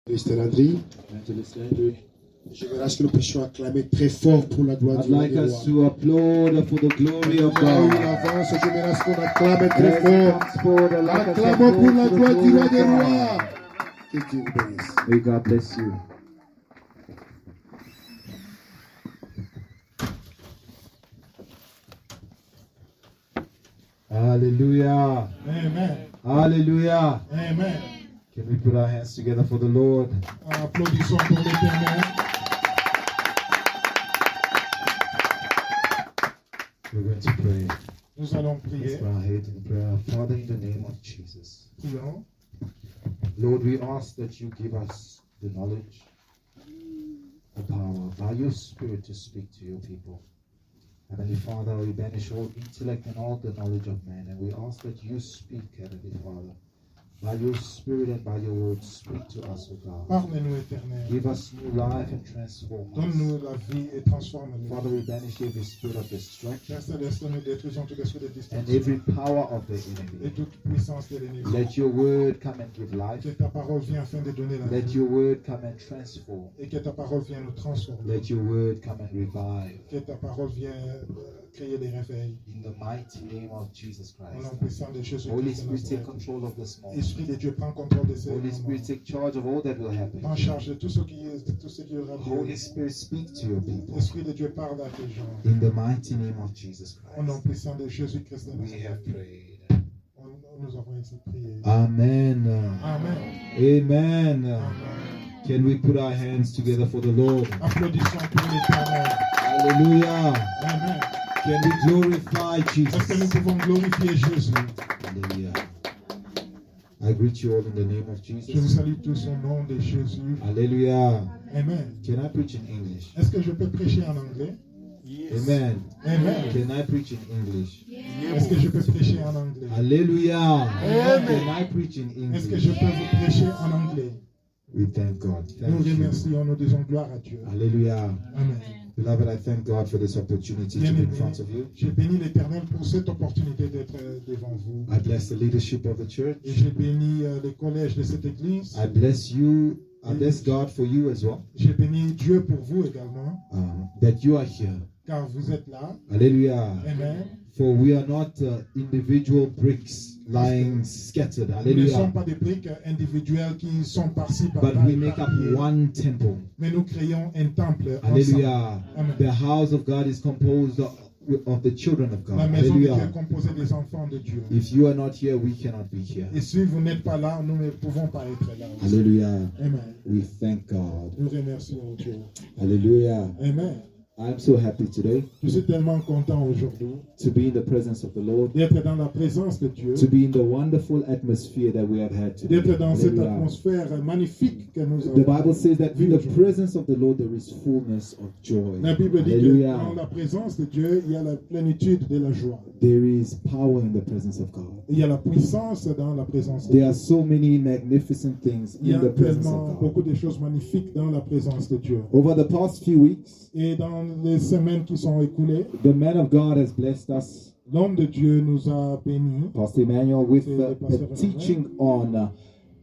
Landry. Je voudrais que nous puissions acclamer très fort pour la gloire I'd du roi like des us rois. to applaud for the glory of Nous avons eu God. l'avance, je voudrais qu'on acclame très As fort. it comes forward, I'd like us to Acclamons pour la applaud for the gloire du glory roi of des God. rois. Que Dieu vous bénisse. May God bless you. Hallelujah. Amen. Hallelujah. Amen. Can we put our hands together for the Lord? Applaudissons pour l'Éternel. We're going to pray. Nous allons Let's prier. bow our heads in prayer. Father, in the name of Jesus. Prions. Lord, we ask that you give us the knowledge, the power, by your Spirit to speak to your people. Heavenly Father, we banish all intellect and all the knowledge of man, and we ask that you speak, Heavenly Father, by your Spirit and by your word, speak to us, O God. Parle-nous, Éternel. Give us new life and transform us. Donne-nous la vie et transforme-nous. Father, we banish every spirit of distraction Père Céleste, nous détruisons tout esprit de and distraction every power of the et enemy. toute puissance de l'ennemi. Let your word come and give life. Que ta parole vienne afin de donner la Let vie. your word come and transform. Et que ta parole vienne nous transformer. Let your word come and revive. Que ta parole vienne créer des réveils. In the mighty name of Jesus Au Christ. nom puissant de Jésus Holy Christ. de Spirit, take Nazareth. control of this moment. Esprit de Dieu, prends contrôle de ces Holy moments. Spirit, take charge of all that will happen. Prends charge de tout ce qui aura Holy lieu. Spirit, speak to your people. Esprit de Dieu, parle à tes gens. In the mighty name of Jesus Au nom Christ. puissant de Jésus Christ. de We have Nazareth. prayed. Nous avons ainsi prié. Amen. Amen. Amen. Amen. Can we put our hands together for the Lord? Applaudissons pour l'Éternel. Hallelujah. Amen. Can we glorify Est-ce que nous Jesus? pouvons glorifier Jésus? Hallelujah. I greet you all in the name of Je vous Jesus. salue tous au nom de Jésus. Hallelujah. Amen. Can I preach in English? Est-ce que je peux prêcher en anglais? Amen. Amen. Can I preach in English? Est-ce que je peux prêcher en anglais? Hallelujah. Can I preach in Est-ce que je English? peux vous prêcher en anglais? We thank God. Nous Thank you. remercions, nous disons gloire à Dieu. Hallelujah. Amen. Beloved, I thank God for this opportunity to be in front of you. J'ai béni l'Éternel pour cette opportunité d'être devant vous. I bless the leadership of the church. Et j'ai béni le collège de cette église. I bless you. I bless God for you as well. J'ai béni Dieu pour vous également, That you are here. car vous êtes là. Hallelujah. Amen. For we are not individual bricks lying scattered. Nous ne sommes Hallelujah. pas des briques individuelles qui sont par-ci, par-là. But we make up éparpillées. one temple. Mais nous créons un temple ensemble. Hallelujah. Amen. The house of God is composed of the children of God. La maison de Dieu est Hallelujah. composée des enfants de Dieu. If you are not here, we cannot be here. Et si vous n'êtes pas là, nous ne pouvons pas être là. aussi. Hallelujah. Amen. We thank God. Nous remercions Dieu. Hallelujah. Amen. I'm so happy today Je suis tellement content aujourd'hui to be in the presence of the Lord, d'être dans la présence de Dieu, to be in the wonderful atmosphere that we have had today. d'être dans cette Hallelujah. atmosphère magnifique que nous The avons. Bible says that in the presence of the Lord there is fullness of joy. La Bible dit que Hallelujah. dans la présence de Dieu, il y a la plénitude de la joie. There is power in the presence of God. Il y a la puissance dans la présence de There Dieu. are so many magnificent things Il y in a the presence tellement of beaucoup God. de choses magnifiques dans la présence de Dieu. Over the past few weeks, Et dans les semaines qui sont écoulées, the man of God has blessed us, l'homme de Dieu nous a bénis Pastor Emmanuel, with a teaching on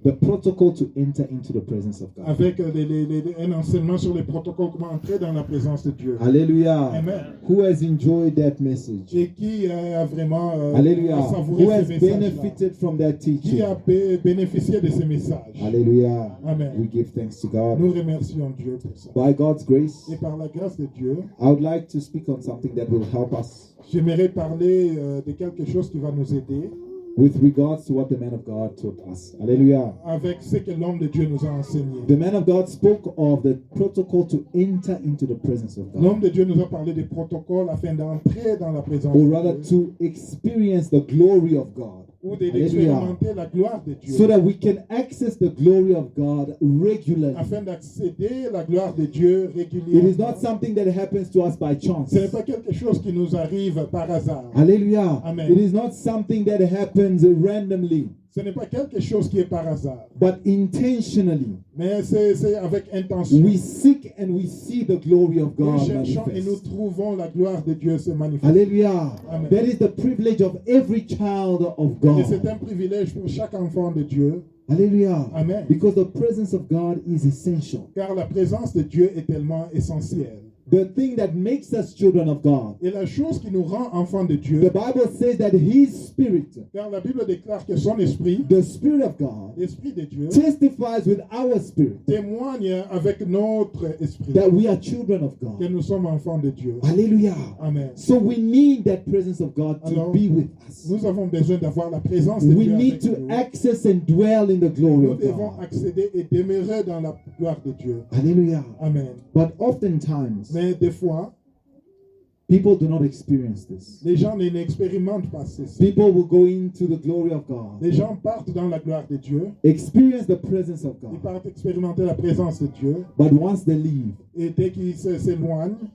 the protocol to enter into the presence of God. avec un enseignement sur les protocoles, comment entrer dans la présence de Dieu. Hallelujah. Amen. Who has enjoyed that message? Et qui a vraiment Hallelujah. savouré Who ce has message-là. benefited from that Qui teaching? a bénéficié de ces messages. Hallelujah. Amen. We give thanks to God. Nous remercions Dieu pour ça. By God's grace, Et par la grâce de Dieu, I would like to speak on something that will help us j'aimerais parler de quelque chose qui va nous aider with regards to what the man of God taught us. Hallelujah. avec ce que l'homme de Dieu nous a enseigné. The man of God spoke of the protocol to enter into the presence of God, L'homme de Dieu nous a parlé des protocoles afin d'entrer dans la présence or de rather Dieu, to experience the glory of God. ou Hallelujah. d'expérimenter la gloire de Dieu, So that we can access the glory of God regularly. afin d'accéder à la gloire de Dieu It is régulièrement. not something that happens to us by chance. Ce n'est pas quelque chose qui nous arrive par hasard. Hallelujah. Amen. It is not something that happens randomly, Ce n'est pas quelque chose qui est par hasard, but intentionally. mais c'est avec intention. We seek and we see the glory of Nous God cherchons et nous manifest. trouvons la gloire de Dieu se manifester. Hallelujah. Amen. That is the privilege of every child of Et God. c'est un privilège pour chaque enfant de Dieu Hallelujah. Amen. Because the presence of God is essential. Car la présence de Dieu est tellement essentielle. The thing that makes us children of God. Et la chose qui nous rend enfants de Dieu, The Bible says that His Spirit, car la Bible déclare que son esprit, the Spirit of God, l'esprit de Dieu, testifies with our spirit témoigne avec notre esprit that we are children of que God. nous sommes enfants de Dieu. Hallelujah. Amen. So we need that presence of God to Alors, be with us. nous avons besoin d'avoir la présence de We Dieu need avec to nous. access and dwell in the glory Nous of devons God. accéder et demeurer dans la gloire de Dieu. Hallelujah. Amen. But oftentimes, Mais des fois, people do not experience this. les gens n'expérimentent pas ceci. People will go into the glory of God, Les gens partent dans la gloire de Dieu, experience the presence of ils God, partent expérimenter la présence de Dieu, but once they leave, et dès qu'ils s'éloignent,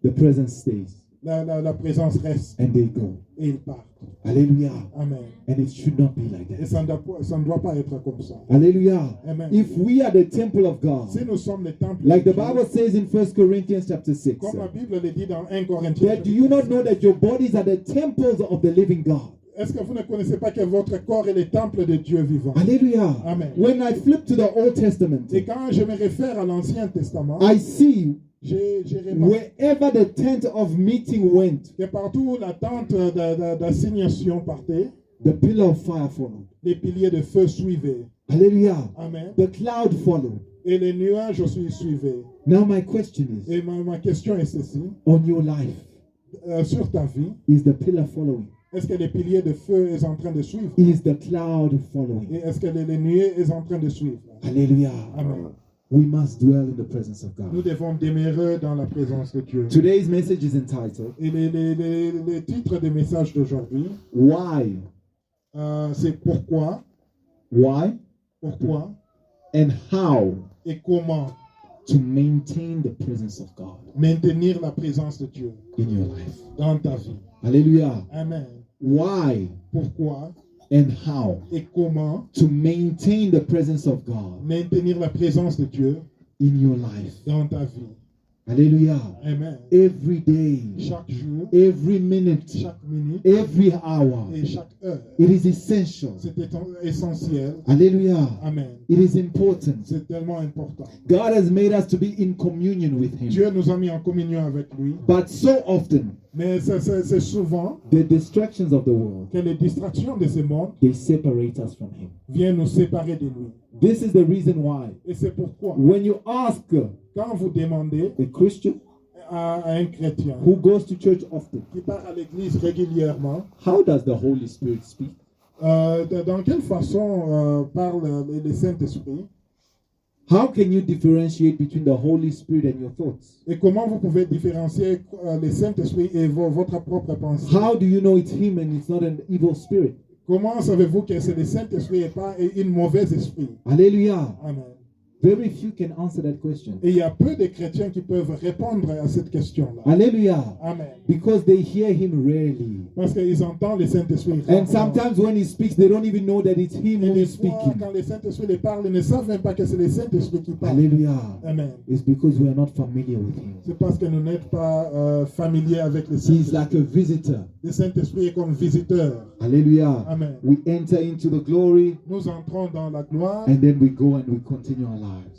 the presence stays la présence reste and they go. et ils partent. Hallelujah. Amen. And it should not be like Et that. ça ne doit pas être comme ça. Hallelujah. Amen. If we are the temple of God, Si nous sommes les temples like de the Dieu, Bible says in 1 Corinthians chapter 6, comme la Bible le dit dans 1 Corinthiens, that do you not know that your bodies are the temples of the living God? est-ce que vous ne connaissez pas que votre corps est le temple de Dieu vivant? Hallelujah. Amen. When I flip to the Old Testament, Et quand je me réfère à l'Ancien Testament, I see j'ai remarqué wherever the tent of meeting went, que partout où la tente d'assignation partait, the pillar of fire followed. les piliers de feu suivaient. Hallelujah. Amen. The cloud followed. Et les nuages aussi suivaient. Now my question is, Et ma question est ceci. on your life, Sur ta vie, is the pillar following? est-ce que les piliers de feu sont en train de suivre? Is the cloud Et following? est-ce que les nuées sont en train de suivre? Hallelujah. Amen. We must dwell in the presence of Nous God. devons demeurer dans la présence de Dieu. Today's message is entitled, Et les titres des messages d'aujourd'hui, Why? c'est pourquoi, pourquoi And how et comment to maintain the presence of God maintenir la présence de Dieu in your life. dans ta vie. Hallelujah. Amen. Why Pourquoi and how et comment to maintain the presence of God maintenir la présence de Dieu in your life. dans ta vie. Hallelujah. Amen. Every day, Chaque jour, every minute, chaque minute every hour. et chaque heure. It is essential. C'est essentiel. Hallelujah. Amen. It is important. C'est tellement important. God has made us to be in communion with Him. Dieu nous a mis en communion avec lui. But so often, Mais c'est souvent the distractions of the world, que les distractions de ce monde they separate us from Him. viennent nous séparer de lui. This is the reason why Et c'est pourquoi, when you ask quand vous demandez a Christian à un chrétien who goes to church often, qui part à l'église régulièrement, how does the Holy Spirit speak? dans quelle façon parle le Saint-Esprit How can you differentiate between the Holy Spirit and your thoughts? et comment vous pouvez différencier le Saint-Esprit et votre propre pensée? How do you know it's Him and it's not an evil spirit? Comment savez-vous que c'est le Saint-Esprit et pas un mauvais esprit? Hallelujah. Amen. Very few can answer that question. Et il y a peu de chrétiens qui peuvent répondre à cette question-là. Hallelujah. Amen. Because they hear Him rarely. Parce qu'ils entendent le Saint-Esprit. And sometimes when He speaks, they don't even know that it's Him Et who des is fois, speaking. quand le Saint-Esprit les parle, ils ne savent même pas que c'est le Saint-Esprit qui parle. Hallelujah. Amen. It's because we are not familiar with Him. C'est parce que nous n'êtes pas familiers avec le He's Saint-Esprit. like a visitor. Le Saint-Esprit est comme visiteur. Hallelujah. Amen. We enter into the glory Nous entrons dans la gloire and then we go and we continue our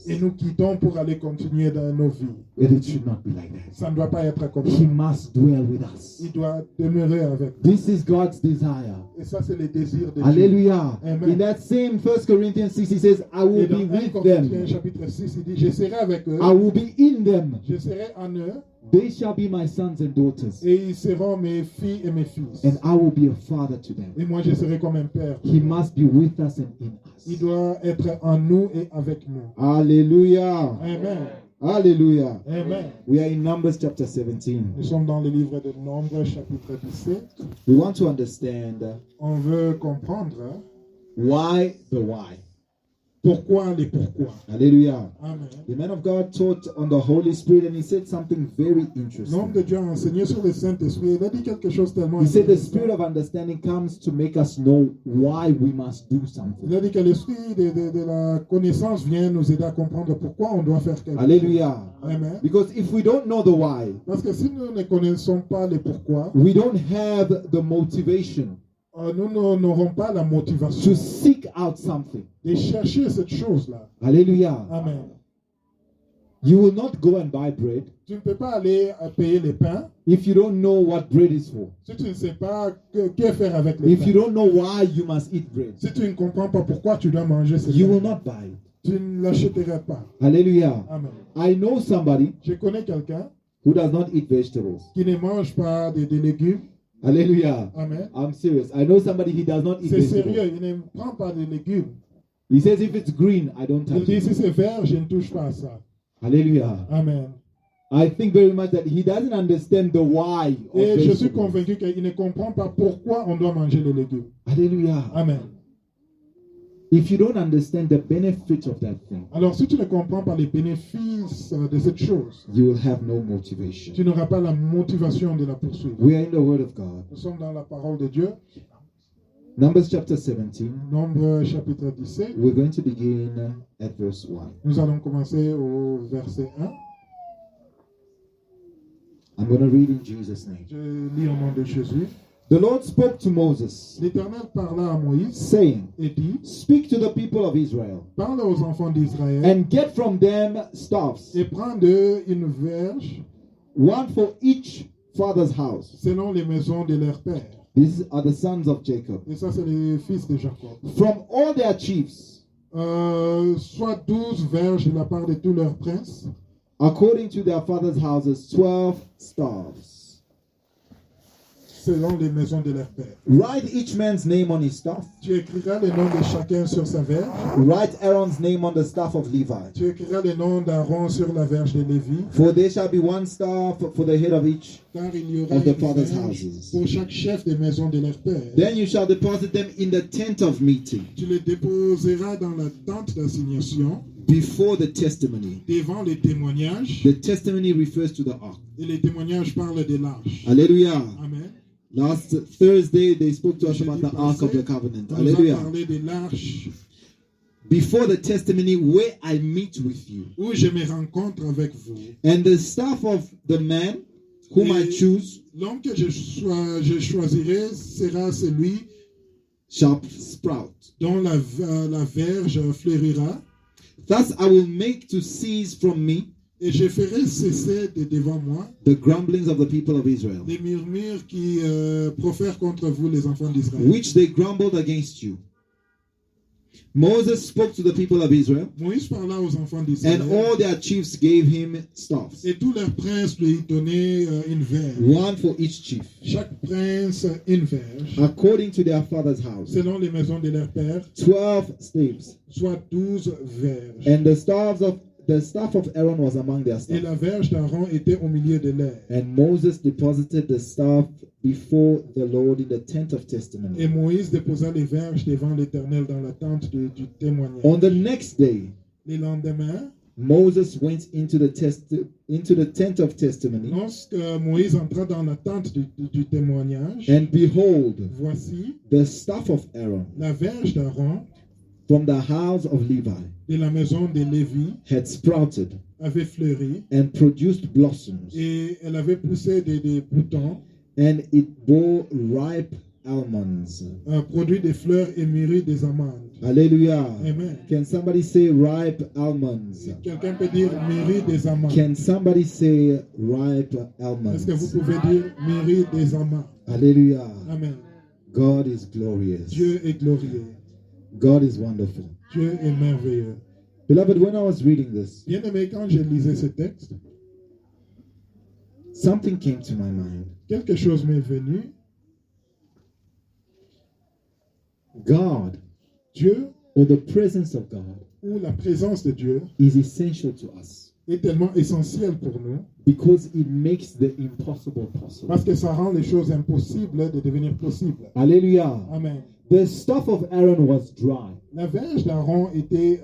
et lives. nous quittons pour aller continuer dans nos vies. And it should not be like that. Ça ne doit pas être comme ça. He must dwell with us. Il doit demeurer avec nous. This is God's desire. Et ça, c'est le désir de Dieu. Hallelujah. Amen. In that same 1 Corinthians 6, he says, I Et will dans be 1 with Corinthiens them. chapitre 6, il dit, je serai avec eux, I will be in them. je serai en eux, They shall be my sons and daughters. et ils seront mes filles et mes fils. And I will be a father to them. Et moi, je serai comme un père. He must be with us and in Il us. doit être en nous et avec nous. Hallelujah. Amen. Hallelujah. Amen. We are in Numbers chapter 17. Nous sommes dans le livre de Nombres, chapitre 17. We want to understand On veut comprendre why the why. pourquoi les pourquoi. Hallelujah. Amen. The man of God taught on the Holy Spirit and he said something very L'homme de interesting. Dieu a enseigné sur le Saint-Esprit. Il a dit quelque chose tellement He said the intéressant. spirit of understanding comes to make us know why we must do something. Il a dit que l'esprit de la connaissance vient nous aider à comprendre pourquoi on doit faire quelque chose. Hallelujah. Amen. Because if we don't know the why, Parce que si nous ne connaissons pas les pourquoi, we don't have the motivation nous n'aurons pas la motivation to seek out something. de chercher cette chose-là. Hallelujah. Amen. You will not go and buy bread Tu ne peux pas aller payer les pains if you don't know what bread is for. si tu ne sais pas que faire avec les If you pains. don't know why you must eat bread, Si tu ne comprends pas pourquoi tu dois manger ces you will pains, not buy it. tu ne l'achèteras pas. Hallelujah. Amen. I know somebody Je connais quelqu'un who does not eat vegetables. qui ne mange pas des légumes. Hallelujah. Amen. I'm serious. I know somebody he does not eat C'est vegetables. sérieux, il ne prend pas de légumes. He says if it's green, I don't Il touch dit it. si c'est vert, je ne touche pas à ça. Hallelujah. Amen. I think very much that he doesn't understand the why of Et je suis vegetables. convaincu qu'il ne comprend pas pourquoi on doit manger les légumes. Hallelujah. Amen. If you don't understand the benefit of that thing, Alors si tu ne comprends pas les bénéfices de cette chose, you will have no motivation. tu n'auras pas la motivation de la poursuivre. We are in the Word of God. Nous sommes dans la parole de Dieu. Numbers chapter 17. Nombre chapitre 17. We're going to begin at verse 1. Nous allons commencer au verset 1. I'm going to read in Jesus' name. Je lis au nom de Jésus. The Lord spoke to Moses, L'Éternel parla à Moïse saying, et dit, Speak to the people of Israel, parle aux enfants d'Israël and get from them staffs, et prends d'eux une verge one for each father's house. selon les maisons de leurs pères. These are the sons of Jacob. Et ça, c'est les fils de Jacob. From all their chiefs, Soit 12 verges de la part de tous leurs princes, according to their father's houses, 12 staffs. selon les maisons de leurs pères. Write each man's name on his staff. Tu écriras le nom de chacun sur sa verge. Write Aaron's name on the staff of Levi. Tu écriras le nom d'Aaron sur la verge de Lévi. For there shall be one staff for the head of each. Car il y aura Of the une fathers' verge houses. pour chaque chef des maisons de leurs pères. Then you shall deposit them in the tent of meeting, Tu les déposeras dans la tente d'assignation before the testimony. devant les témoignages. The testimony refers to the ark. Et les témoignages parlent de l'arche. Hallelujah. Amen. Last Thursday, they spoke to us about the ark of the covenant. On nous a Hallelujah. parlé de l'arche Before the testimony, where I meet with you. où je me rencontre avec vous. And the staff of the man whom I choose L'homme que je choisirai sera celui shall sprout. dont la verge fleurira. Thus I will make to cease from me Et je ferai cesser de devant moi the grumblings of the people of Israel, les murmures qui profèrent contre vous, les enfants d'Israël. which they grumbled against you. Moses spoke to the people of Israel, Moïse parla aux enfants and d'Israël. all their chiefs gave him staffs, Et tous leurs princes lui donnaient une verge. one for each chief, Chaque prince une verge. according to their father's house. Selon les maisons de leurs pères, 12 staves. soit 12 verges. And the staff of Aaron was among their Et staff. la verge d'Aaron était au milieu de l'air. And Moses deposited the staff before the Lord in the tent of Et testimony. Moïse déposa les verges devant l'Éternel dans la tente du témoignage. On the next day, Le lendemain, Moses went into the tent of testimony, lorsque Moïse entra dans la tente du témoignage, and behold, voici the staff of Aaron la verge d'Aaron from the house of Levi de la maison de Lévi had sprouted avait fleuri and produced blossoms, et elle avait poussé des boutons, and it bore ripe almonds. produit des fleurs et mûri des amandes. Hallelujah. Amen. Can somebody say ripe almonds? Quelqu'un peut dire mûri des amandes. Can somebody say ripe Est-ce que vous almonds? pouvez dire mûri des amandes? Hallelujah. Amen. God is glorious. Dieu est glorieux. God is wonderful. Dieu est merveilleux. Beloved, when I was reading this, Bien aimé, quand je lisais ce texte, something came to my mind. quelque chose m'est venu. God, Dieu, or the presence of God, ou la présence de Dieu, is essential to us est tellement essentielle pour nous because it makes the impossible possible. parce que ça rend les choses impossibles de devenir possibles. Hallelujah. Amen. The staff of Aaron was dry. La verge d'Aaron était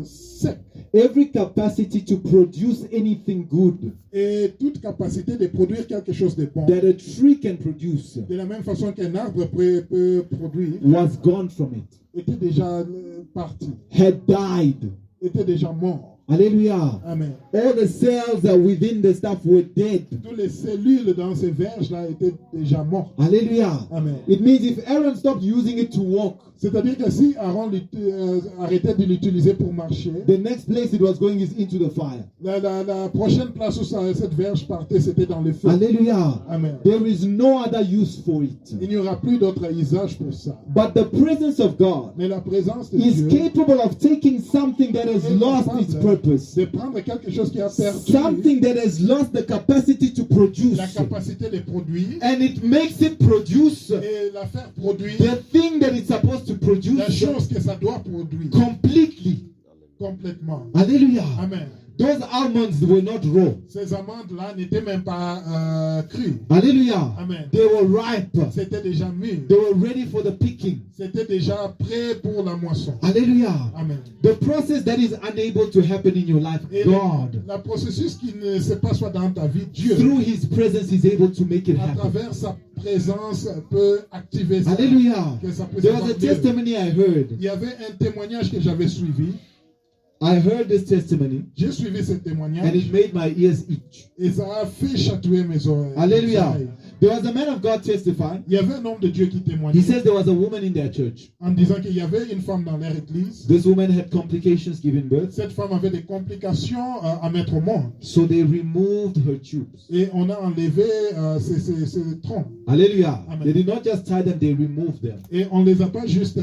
sec Every capacity to produce anything good et toute capacité de produire quelque chose de bon, that a tree can produce de la même façon qu'un arbre peut produire, was gone from it, était déjà parti, had died. était déjà mort. Hallelujah. Amen. All the cells that within the stuff were dead. Toutes les cellules dans ces verges-là étaient déjà mortes. Hallelujah. Amen. It means if Aaron stopped using it to walk, C'est-à-dire que si Aaron arrêtait de l'utiliser pour marcher, the next place it was going is into the fire. la prochaine place où cette verge partait, c'était dans le feu. Hallelujah. Amen. There is no other use for it. Il n'y aura plus d'autre usage pour ça. But the presence of God Mais la présence de is Dieu capable of taking something that has lost its purpose, de prendre quelque chose qui a perdu something that has lost the capacity to produce, la capacité de produire and it makes it produce et la faire produire the thing that it's supposed to la produce chose que ça doit produire completely. complètement. Hallelujah. Amen. Those almonds were not raw. Ces amandes-là n'étaient même pas crues. Hallelujah. Amen. They were ripe. C'était déjà mûr. They were ready for the picking. C'était déjà prêt pour la moisson. Hallelujah. Amen. The process that is unable to happen in your life, Et God, le processus qui ne se passe pas dans ta vie, Dieu, through His presence, is able to make it à happen. travers sa présence, peut activer ça. Hallelujah. Que ça puisse There was avoir a lieu. testimony I heard. Il y avait un témoignage que j'avais suivi. I heard this testimony, J'ai suivi ce and témoignage it made my ears itch. et ça a fait chatouiller mes oreilles. Hallelujah. Mes oreilles. There was a man of God testifying. Il y avait un homme de Dieu qui témoignait He says there was a woman in their church. en disant qu'il y avait une femme dans leur église. This woman had complications giving birth, Cette femme avait des complications à mettre au monde. so they removed her tubes. Et on a enlevé ces troncs. Hallelujah. Amen. They did not just tie them, they removed them Et on ne les a pas juste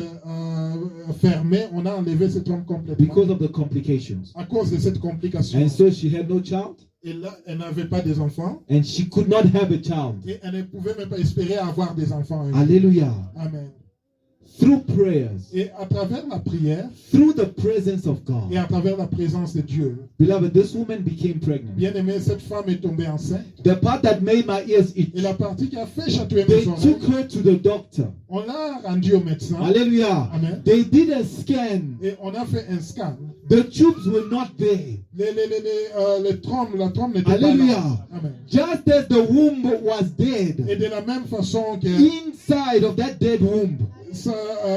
fermés, on a enlevé ces troncs complètement. because of the complications. À cause de cette complication. And so she had no child, Et là, elle n'avait pas des enfants. and she could not have a child. Et elle ne pouvait même pas espérer avoir des enfants. Hallelujah. Amen. Through prayers, Et à travers la prière through the presence of et God, à travers la présence de Dieu, beloved, this woman became pregnant. bien aimé, cette femme est tombée enceinte. The part that made my ears itch, Et la partie qui a fait chatouiller they mes oreilles, took her to the doctor. on l'a rendue au médecin. Hallelujah. Amen. They did a scan. Et on a fait un scan. The tubes were not there. Les trompes, la trompe n'était pas Hallelujah. là. Amen. Just as the womb was Et dead, de la même façon que inside of that dead womb, ça,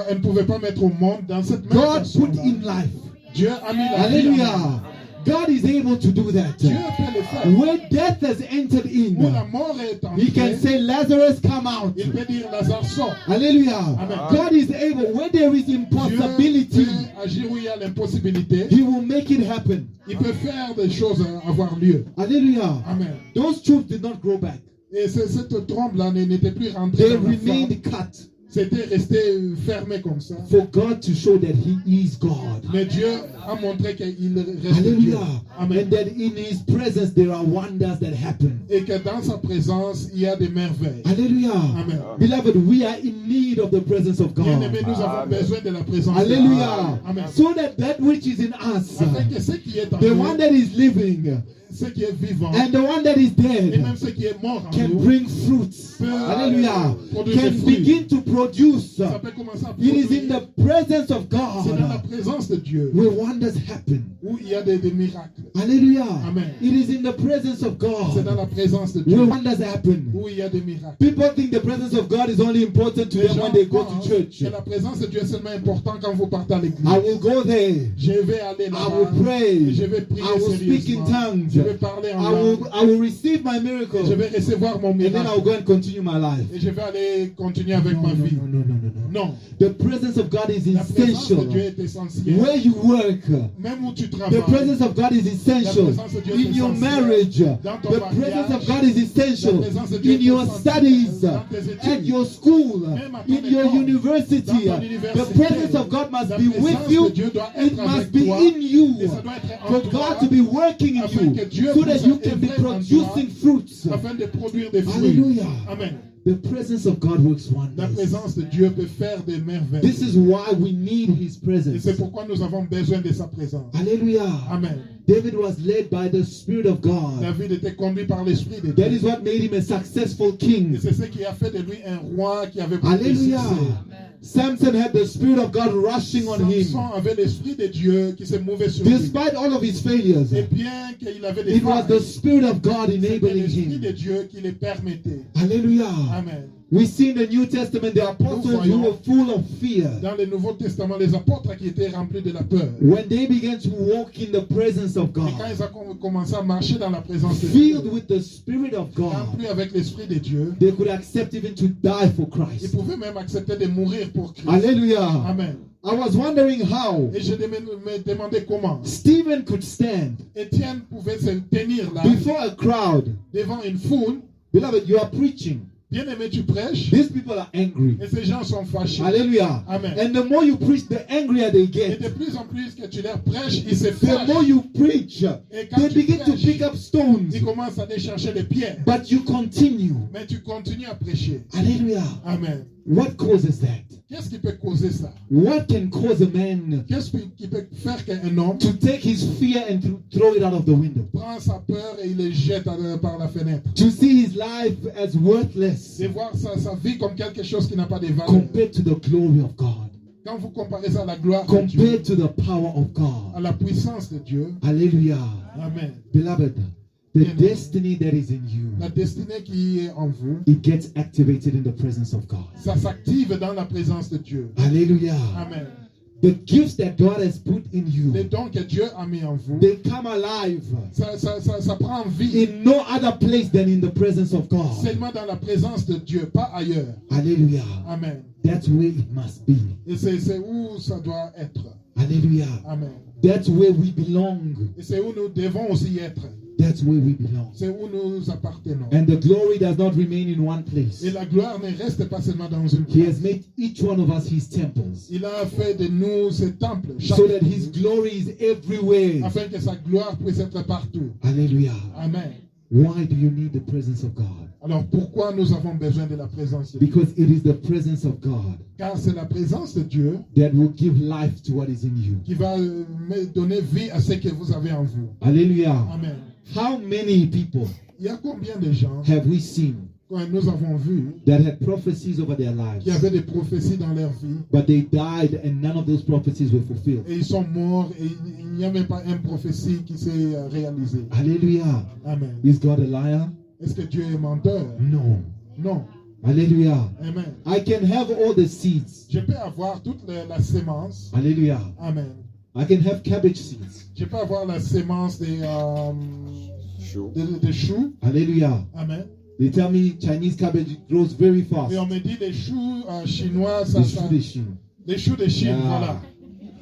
elle ne pouvait pas mettre au monde dans cette même God façon. put in life. Dieu a mis la vie en Hallelujah. God is able to do that. Dieu peut le faire. Where death has entered Où la in, mort est He can entrée, say, Lazarus, come out. il peut dire Lazare sort. Hallelujah. Amen. God is able. Where there is Dieu impossibility, peut agir où il y a l'impossibilité. He will make it happen. Il peut faire des choses avoir lieu. Hallelujah. Amen. Those tubes did not grow back. Et cette trompe-là n'était plus rentrée They dans la femme. remained cut C'était resté fermé comme ça. for God to show that He is God. Mais Dieu a montré qu'il reste Dieu. Hallelujah. Amen. And that in His presence there are wonders that happen. Et que dans sa présence, il y a des merveilles. Hallelujah. Amen. Beloved, we are in need of the presence of Bien aimé, God. nous avons besoin de la présence de Dieu. Hallelujah. Amen. So that which is in us, Afin que ce qui est en the nous, one that is living ce qui est vivant, and the one that is et même dead, ce qui est mort en can nous, bring fruits. Hallelujah. Can begin to produce. ça peut commencer à It is in produire. the presence of C'est dans la God présence de Dieu where wonders happen. où il y a des miracles. Hallelujah. Amen. It is in the presence of C'est dans God la présence de where Dieu wonders happen. où il y a des miracles. People think the presence of God is only important to Les them gens when they go pensent to church. que la présence de Dieu est seulement importante quand vous partez à l'église. I will go there. Je vais aller I là-bas. will pray. Je vais prier I will speak in sérieusement. Je vais tongues. parler en langue. I will receive my miracle. Je vais recevoir mon And then I miracle. will go and continue my life. Et je vais aller continuer avec No, ma no, vie. no, no, no, no, no. Non. The presence of God is La présence de essential. Dieu est essentielle. Where you work, Même où tu the travailles. presence of God is essential. La présence de Dieu est In your essentielle. marriage, Dans ton the presence of mariage, God is essential. la présence de Dieu In est your essentielle. studies, Dans tes études, at your school, même à ton in your école, university, dans ton the université, presence of God must la be présence with de you. Dieu doit It être must avec be toi. in you Et ça doit être en for toi, God to be working in afin que you Dieu so that puisse you can be œuvrer en toi, producing fruits. afin de produire des fruits. Hallelujah. Amen. The presence of God works La wonders. présence de Dieu peut faire des merveilles. This is why we need His Et presence. c'est pourquoi nous avons besoin de sa présence. Hallelujah. Amen. David was led by the Spirit of God. David était conduit par l'Esprit de That Dieu. is what made him a successful Et king. c'est ce qui a fait de lui un roi qui avait beaucoup de Hallelujah. succès. Samson had the Spirit of God rushing on him. Samson avait l'Esprit de Dieu qui se mouvait sur lui. Despite all of his failures, Et bien qu'il avait des it was the failles, Spirit of God c'était enabling l'Esprit de him. Dieu qui les permettait. Hallelujah. Amen. We see in the New Testament the apostles who were full of fear. Dans le Nouveau Testament, les apôtres qui étaient remplis de la peur. When they began to walk in the presence of Et quand God, ils ont commencé à marcher dans la présence de filled Dieu, with the Spirit of God, remplis avec l'Esprit de Dieu, they could accept even to die for ils Christ. pouvaient même accepter de mourir pour Christ. Hallelujah. Amen. I was wondering how Et je me demandais comment. Stephen could stand Étienne pouvait se tenir là, before a crowd. devant une foule. Beloved, you are preaching. Bien-aimé, tu prêches, These people are angry. et ces gens sont fâchés. Hallelujah. Amen. And the more you preach, the angrier they Et get. de plus en plus que tu leur prêches, ils se The more fâchent. you preach, Et quand they tu begin to prêches, pick up stones. ils commencent à aller chercher les pierres. But you continue. Mais tu continues à prêcher. Hallelujah. Amen. What causes that? Qu'est-ce qui peut causer ça? What can cause a man Qu'est-ce qui peut faire qu'un homme to take his fear and to throw it out of the window? prend sa peur et il le jette par la fenêtre? To see his life as worthless De voir sa vie comme quelque chose qui n'a pas de valeur. compared to the glory of God, Quand vous comparez ça à la gloire de Dieu, compared to the power of à God. la puissance de Dieu, Hallelujah. amen. Beloved, the destiny that is in you, La destinée qui est en vous, it gets activated in the presence of God. ça s'active dans la présence de Dieu. Hallelujah. Amen. The gifts that God has put in Les you, dons que Dieu a mis en vous, they come alive ça prend vie in no other place than in the presence of God. seulement dans la présence de Dieu, pas ailleurs. Hallelujah. Amen. That's where it must be. Et c'est où ça doit être. Hallelujah. Amen. That's where we belong. Et c'est où nous devons aussi être. That's where we belong. C'est où nous appartenons. And the glory does not remain in one place. Et la gloire ne reste pas seulement dans une He has place. made each one of us his temples, Il a fait de nous ses temples, so that his glory is everywhere. afin que sa gloire puisse être partout. Hallelujah. Amen. Why do you need the presence of God? Alors pourquoi nous avons besoin de la présence de Dieu? Because it is the presence of God Car c'est la présence de Dieu that will give life to what is in you. qui va donner vie à ce que vous avez en vous. Hallelujah. Amen. How many people Il y a combien de gens have we seen que nous avons vus that had prophecies over their lives, qui avaient des prophéties dans leur vie but they died and none of those prophecies were fulfilled? et ils sont morts et il n'y a même pas une prophétie qui s'est réalisée. Hallelujah. Amen. Is God a liar? Est-ce que Dieu est menteur? No. Non. Hallelujah. Amen. I can have all the seeds. Je peux avoir toute la sémence. Hallelujah. Amen. I can have cabbage seeds. Je peux avoir la sémence des choux. Hallelujah. Amen. They tell me Chinese cabbage grows very fast. Et on me dit les choux chinois, les choux de Chine, Yeah. voilà.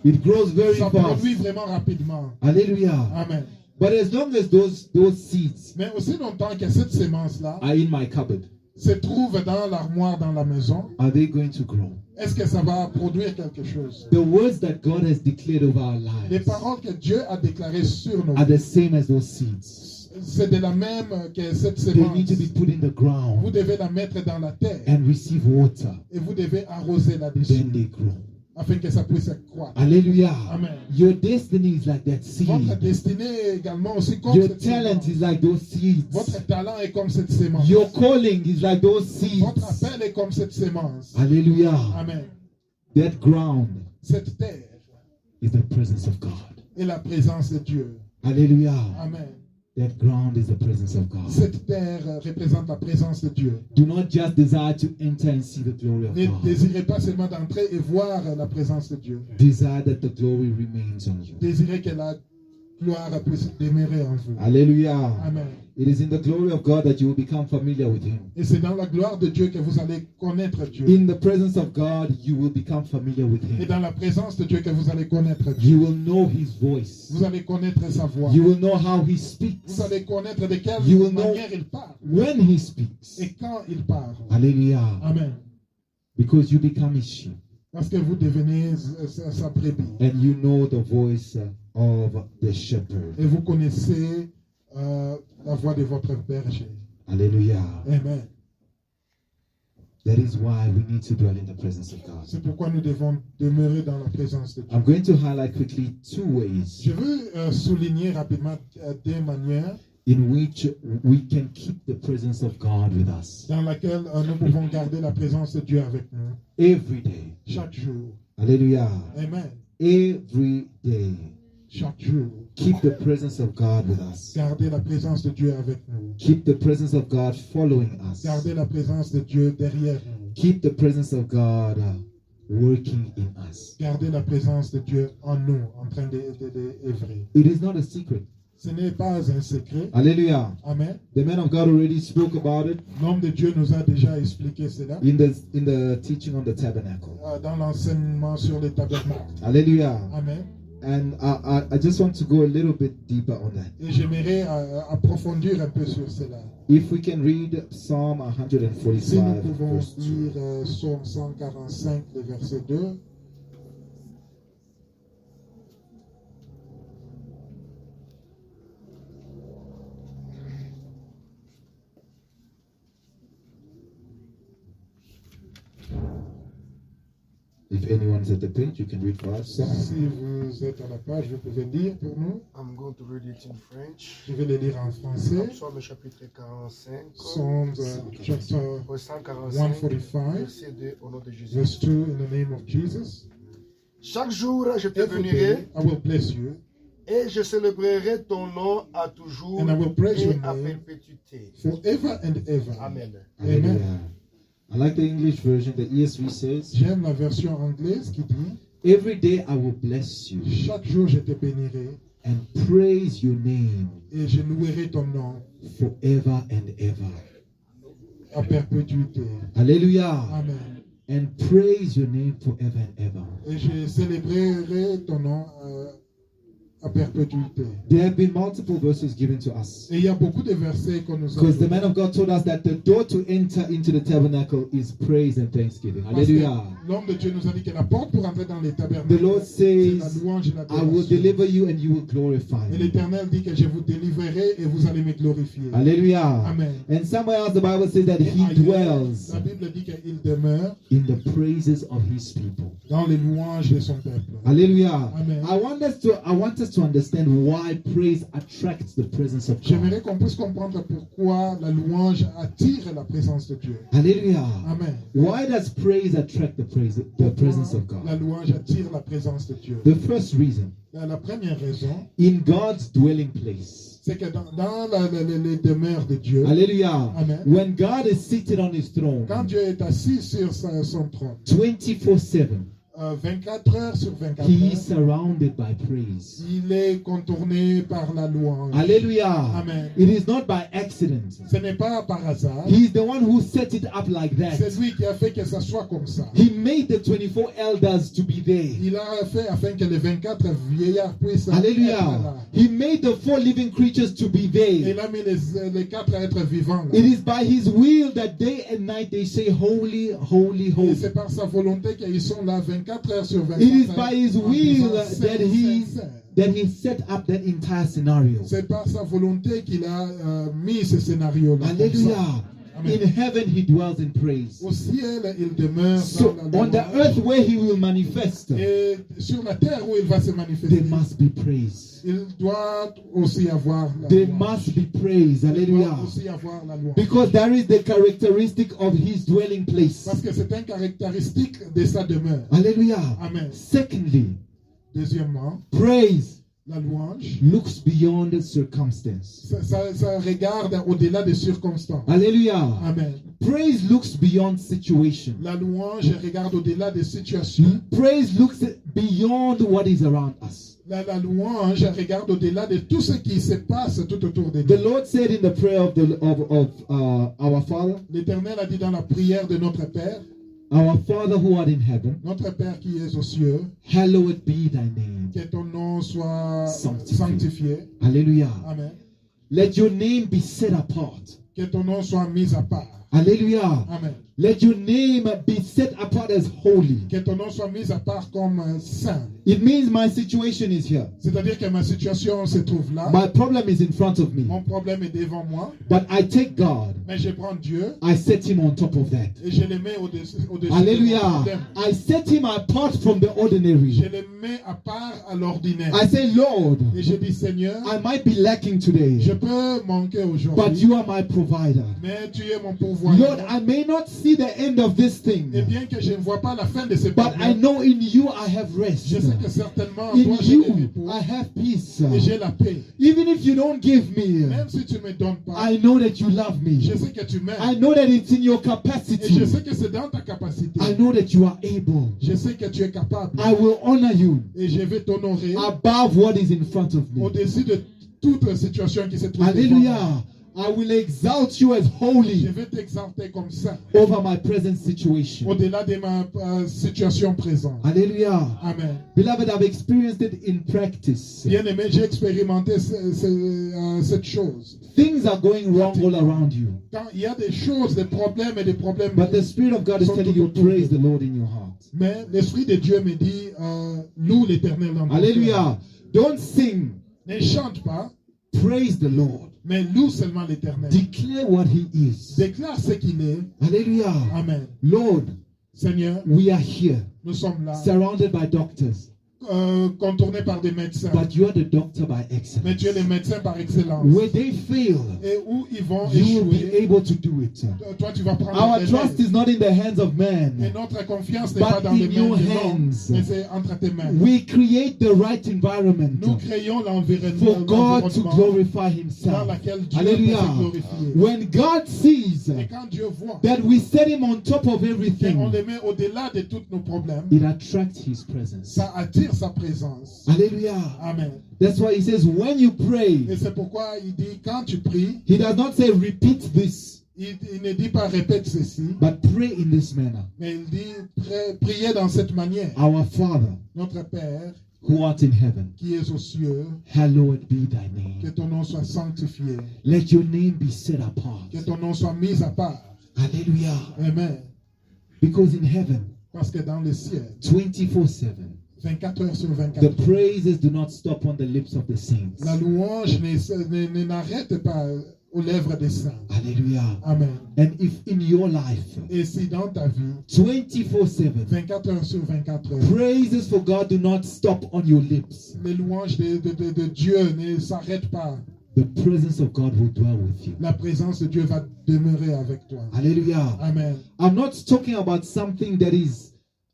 It grows very Ça fast. produit vraiment rapidement. Hallelujah. Amen. But as long as those seeds Mais aussi longtemps que cette sémence-là are in my cupboard, se trouve dans l'armoire dans la maison, are they going to grow? est-ce que ça va produire quelque chose? The words that God has declared over our Les lives paroles que Dieu a déclarées sur nos are the vies, same as those seeds. c'est de la même que cette They sémence. need to be put in the Vous ground devez la mettre dans la terre and receive water. et vous devez arroser là-dessus Then they grow. afin que ça puisse croître. Hallelujah. Amen. Your destiny is like that Votre seed. destinée est également aussi comme Your cette talent sémence. is like those seeds. Votre talent est comme cette sémence. Your calling is like those seeds. Votre appel est comme cette sémence. Hallelujah. Amen. That ground Cette terre is the presence of God. est la présence de Dieu. Hallelujah. Amen. That ground is the presence of God. Cette terre représente la présence de Dieu. Do not just desire to enter and see the glory of Ne God. désirez pas seulement d'entrer et voir la présence de Dieu. Desire that the glory remains on you. Désirez que la gloire puisse demeurer en vous. Hallelujah. Amen. It is in the glory of God that you will become familiar with Him. Et c'est dans la gloire de Dieu que vous allez connaître Dieu. In the presence of God, you will become familiar with Et Him. dans la présence de Dieu que vous allez connaître Dieu. You will know His voice. Vous allez connaître sa voix. You will know how He speaks. Vous allez connaître de quelle You will know manière il parle. when He speaks. Et quand il parle. Hallelujah. Amen. Because you become His sheep. Parce que vous devenez sa brebis. And you know the voice of the shepherd. Et vous connaissez la voix de votre berger. Hallelujah. Amen. That is why we need to dwell in the presence of God. C'est pourquoi nous devons demeurer dans la présence de Dieu. I'm going to highlight quickly two ways Je veux souligner rapidement deux manières in which we can keep the presence of God with us dans lesquelles nous pouvons garder la présence de Dieu avec nous every day. chaque jour. Hallelujah. Amen. Every day. Chaque jour. Keep the presence of God with us. Gardez la présence de Dieu avec nous. Keep the presence of God following us. Gardez la présence de Dieu derrière nous. Keep the presence of God working in us. Gardez la présence de Dieu en nous, en train d'œuvrer. It is not a secret. Ce n'est pas un secret. Hallelujah. Amen. The man of God already spoke about it L'homme de Dieu nous a déjà expliqué cela in the teaching on the tabernacle. dans l'enseignement sur les tabernacles. Hallelujah. Amen. And I just want to go a little bit deeper on that. Et j'aimerais approfondir un peu sur cela. If we can read Psalm Si nous 145, pouvons verse 2. lire Psaume 145, le verset 2. If anyone's at the page, you can read for us. Si vous êtes à la page, vous pouvez lire pour nous. I'm going to read it in French. Je vais le lire en français. Psaume chapitre 45. Psalms chapter Au 145, 145, verset 2, au nom de Jésus. verse 2, in the name of Jesus. Chaque jour, je te Every bénirai day I will bless you, et je célébrerai ton nom à toujours and I will praise et your à name perpétuité. forever and ever. Amen. Hallelujah. I like the English version. The ESV says, J'aime la version anglaise qui dit every day I will bless you chaque jour je te bénirai and praise your name et je louerai ton nom forever and ever. à perpétuité. Hallelujah. Amen. And praise your name forever and ever. Et je célébrerai ton nom à perpétuité. There have been multiple verses given to us. Et il y a beaucoup de versets qu'on nous a Because the donnés. man of God told us that the door to enter into the tabernacle is praise and thanksgiving. Parce que Hallelujah. l'homme de Dieu nous a dit que la porte pour entrer dans les The tabernacles, Lord c'est la says, louange et I will l'adoration. deliver you and you will glorify Et me. l'Éternel dit que je vous délivrerai et vous allez me glorifier. Hallelujah. Amen. And somewhere else the Bible says that Et he ailleurs, dwells la Bible dit qu'il demeure in the praises of his people. dans les louanges de son peuple. Hallelujah. Amen. I want us to understand why praise attracts the presence of J'aimerais God. qu'on puisse comprendre pourquoi la louange attire la présence de Dieu. Hallelujah. Amen. Why does praise attract the presence of La God? louange attire la présence de Dieu. The first reason, La première raison, in God's dwelling place. c'est que dans les demeures de Dieu, Hallelujah. Amen. When God is seated on his throne, quand Dieu est assis sur son trône, 24/7, 24 heures sur 24 he is heures, surrounded by praise. il est contourné par la louange. Hallelujah. Amen. It is not by accident. Ce n'est pas par hasard. He is the one who set it up like C'est that. lui qui a fait que ça soit comme ça. He made the 24 elders to be there. Il a fait afin que les 24 vieillards puissent être Hallelujah. là. He made the 4 living creatures to be Il there. a mis les 4 êtres vivants là. It is by his will that day and night they say, Holy, holy, Et holy. c'est par sa volonté qu'ils sont là 24 heures sur 24. It is by his en will disant, that Saint, he Saint, Saint. that he set up that entire scenario. C'est par sa volonté qu'il a mis ce scénario-là. comme ça. Hallelujah. Amen. In heaven he dwells in praise. Au ciel, il demeure So dans on la the louange. earth where he will manifest, Et sur la terre où il va se manifester, there must be praise. il doit aussi avoir la There louange. must be praise. Il doit Hallelujah. aussi avoir la louange. Because that is the characteristic of his dwelling place. Parce que c'est une caractéristique de sa demeure. Hallelujah. Amen. Secondly, Deuxièmement, praise la louange, looks beyond circumstance. ça regarde au-delà des circonstances. Hallelujah. Amen. Praise looks beyond situation. La louange regarde au-delà des situations. Praise looks beyond what is around us. La louange regarde au-delà de tout ce qui se passe tout autour de The nous. Lord said in the prayer of our Father, L'Éternel a dit dans la prière de notre Père, Our Father who art in heaven, notre Père qui est aux cieux, hallowed be thy name. que ton nom soit Sanctifié. sanctifié. Hallelujah. Amen. Let your name be set apart. Que ton nom soit mis à part. Hallelujah. Amen. Let your name be set apart as holy. Que ton nom soit mis à part comme saint. It means my situation is here. C'est-à-dire que ma situation se trouve là. My problem is in front of me. Mon problème est devant moi. But I take God. Mais je prends Dieu I set him on top of that. et je le mets au-dessus de mon Hallelujah. problème. I set him apart from the Je ordinary. le mets à part à l'ordinaire. I say, Lord, Et je dis, Seigneur, I might be lacking today, je peux manquer but aujourd'hui. you are my provider. Mais tu es mon Lord, pourvoyeur. I may not see the end of this thing, Et bien que je ne vois pas la fin de ces but I problèmes, know in you I have rest. je sais que certainement en In toi j'ai des you repos I have peace. et j'ai la paix. Even if you don't give me, Même si tu ne me donnes pas, I know that you love me. je sais que tu I m'aimes. know that it's in your Et je capacity. sais que c'est dans ta capacité. I know that you are able. Je sais que tu es capable. I will honor you Et je vais t'honorer above what is in front of me. au-dessus de toute situation qui se trouve devant moi. Hallelujah. I will exalt you as Je holy vais t'exalter comme ça, over my present situation. au-delà de ma situation présente. Hallelujah. Amen. Beloved, I've experienced it in practice. Bien-aimé, j'ai expérimenté cette chose. Things are going wrong all around you. Quand il y a des choses, des problèmes et des problèmes, But the Spirit of God is telling you, praise the Lord in your heart. mais l'Esprit de Dieu me dit, loue l'Éternel dans ton cœur. Hallelujah. Don't sing. Ne chante pas, Praise the Lord. mais loue seulement l'Éternel. Declare what He is. Déclare ce qu'il est. Hallelujah. Amen. Lord, Seigneur, we are here, nous sommes là, surrounded by doctors. contournés par des médecins. But you are the doctor by Mais tu es excellence. le médecin par excellence. Where they fail, Et où ils vont you will be échouer, able to do it. toi tu vas prendre Our les trust is not in the hands of Et man. notre confiance n'est But pas dans les in mains your des hommes, hands. mais c'est entre tes mains. We create the right environment Nous créons for l'environnement God to glorify dans Himself. laquelle Dieu peut Hallelujah. se glorifier. When God sees Et quand Dieu voit that we set Him on top of qu'on everything, les met au-delà de tous nos problèmes, it attracts His presence. ça attire sa présence. Hallelujah. Amen. That's why He says, when you Et pray, c'est pourquoi il dit, quand tu pries, He does not say, repeat this, il ne dit pas répète ceci, but pray in this manner. mais il dit priez dans cette manière. Our Father, Notre Père, who art in heaven, qui es aux cieux, hallowed be thy que name. ton nom soit sanctifié, Let your name be set apart. que ton nom soit mis à part. Hallelujah. Amen. Because in heaven, Parce que dans le ciel, 24/7, 24 heures sur the 24, praises do not stop on the lips of the saints. la louange n'arrête pas aux lèvres des saints. Hallelujah. Amen. And if in your life, Et si dans ta vie, 24/7, 24 heures sur 24 heures, praises for God do not stop on your lips, les louanges de Dieu ne s'arrêtent pas, the presence of God will dwell with you. la présence de Dieu va demeurer avec toi. Hallelujah. Amen. I'm not talking about something that is,